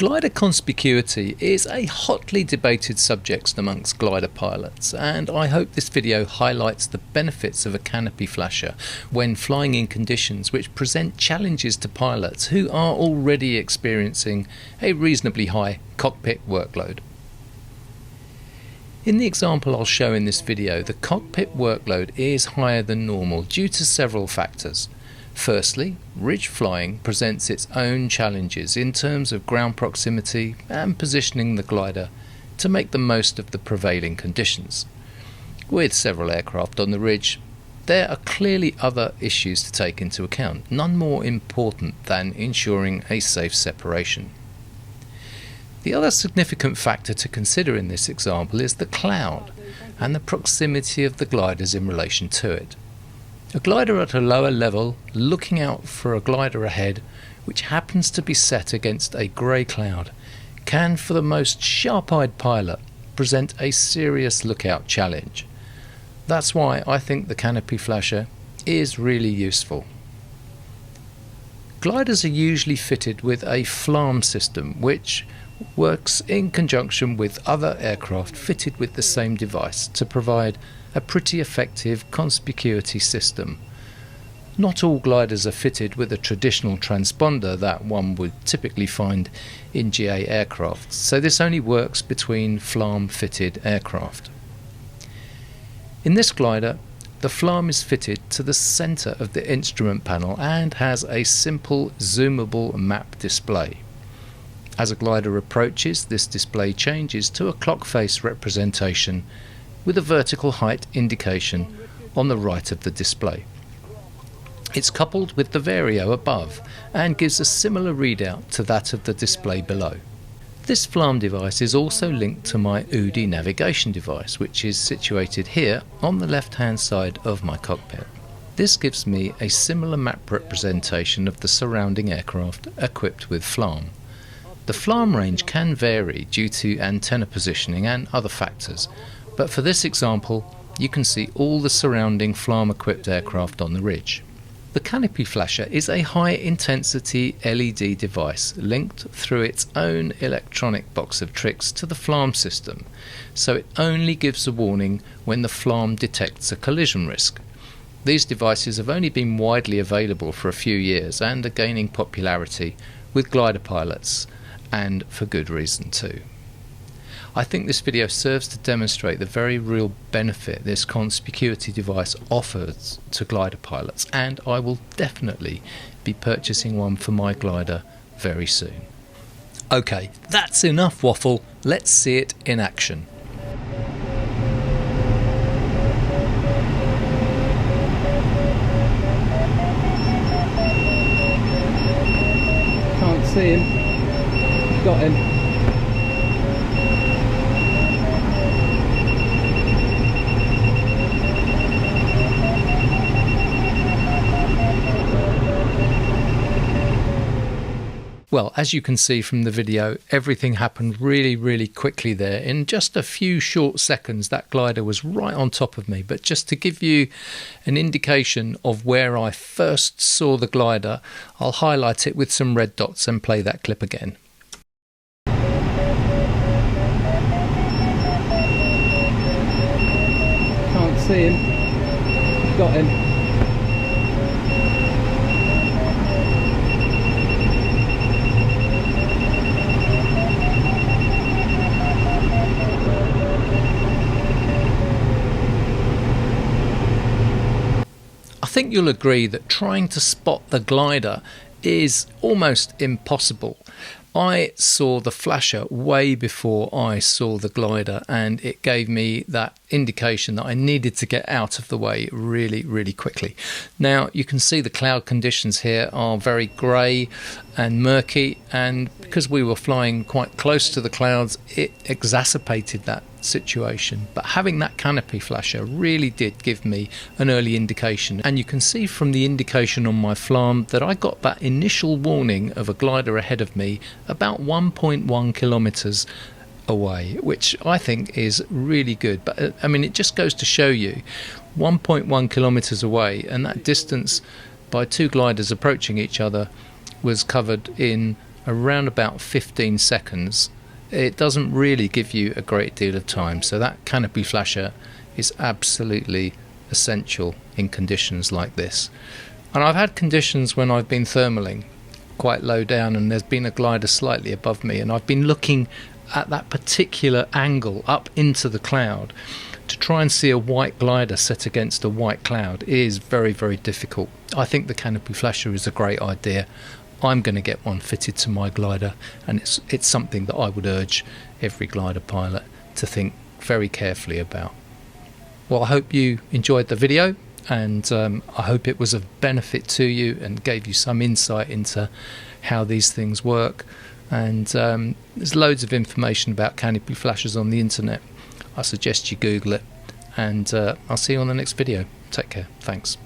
Glider conspicuity is a hotly debated subject amongst glider pilots, and I hope this video highlights the benefits of a canopy flasher when flying in conditions which present challenges to pilots who are already experiencing a reasonably high cockpit workload. In the example I'll show in this video, the cockpit workload is higher than normal due to several factors. Firstly, ridge flying presents its own challenges in terms of ground proximity and positioning the glider to make the most of the prevailing conditions. With several aircraft on the ridge, there are clearly other issues to take into account, none more important than ensuring a safe separation. The other significant factor to consider in this example is the cloud and the proximity of the gliders in relation to it. A glider at a lower level looking out for a glider ahead which happens to be set against a grey cloud can, for the most sharp-eyed pilot, present a serious lookout challenge. That's why I think the canopy flasher is really useful. Gliders are usually fitted with a FLARM system which works in conjunction with other aircraft fitted with the same device to provide a pretty effective conspicuity system. Not all gliders are fitted with a traditional transponder that one would typically find in GA aircraft, so this only works between FLARM fitted aircraft. In this glider, the FLARM is fitted to the centre of the instrument panel and has a simple zoomable map display. As a glider approaches, this display changes to a clock face representation with a vertical height indication on the right of the display. It's coupled with the Vario above and gives a similar readout to that of the display below. This FLARM device is also linked to my UDI navigation device, which is situated here on the left hand side of my cockpit. This gives me a similar map representation of the surrounding aircraft equipped with FLARM. The FLARM range can vary due to antenna positioning and other factors, but for this example you can see all the surrounding FLARM equipped aircraft on the ridge. The canopy flasher is a high intensity LED device linked through its own electronic box of tricks to the FLARM system, so it only gives a warning when the FLARM detects a collision risk. These devices have only been widely available for a few years and are gaining popularity with glider pilots, and for good reason too. I think this video serves to demonstrate the very real benefit this conspicuity device offers to glider pilots, and I will definitely be purchasing one for my glider very soon. Okay, that's enough waffle, let's see it in action. Can't see him. Got him. Well, as you can see from the video, everything happened really quickly there. In just a few short seconds, that glider was right on top of me. But just to give you an indication of where I first saw the glider, I'll highlight it with some red dots and play that clip again. Can't see him. Got him. I think you'll agree that trying to spot the glider is almost impossible. I saw the flasher way before I saw the glider, and it gave me that indication that I needed to get out of the way really quickly. Now you can see the cloud conditions here are very grey and murky, and because we were flying quite close to the clouds, it exacerbated that situation. But having that canopy flasher really did give me an early indication, and you can see from the indication on my FLARM that I got that initial warning of a glider ahead of me about 1.1 kilometers away, which I think is really good. But I mean, it just goes to show you 1.1 kilometers away, and that distance by two gliders approaching each other was covered in around about 15 seconds, it doesn't really give you a great deal of time. So that Canopy Flasher is absolutely essential in conditions like this. And I've had conditions when I've been thermaling quite low down and there's been a glider slightly above me, and I've been looking at that particular angle up into the cloud to try and see a white glider set against a white cloud is very, very difficult. I think the Canopy Flasher is a great idea. I'm going to get one fitted to my glider, and it's something that I would urge every glider pilot to think very carefully about. Well, I hope you enjoyed the video, and I hope it was of benefit to you and gave you some insight into how these things work. And there's loads of information about Canopy Flashers on the internet. I suggest you Google it, and I'll see you on the next video. Take care. Thanks.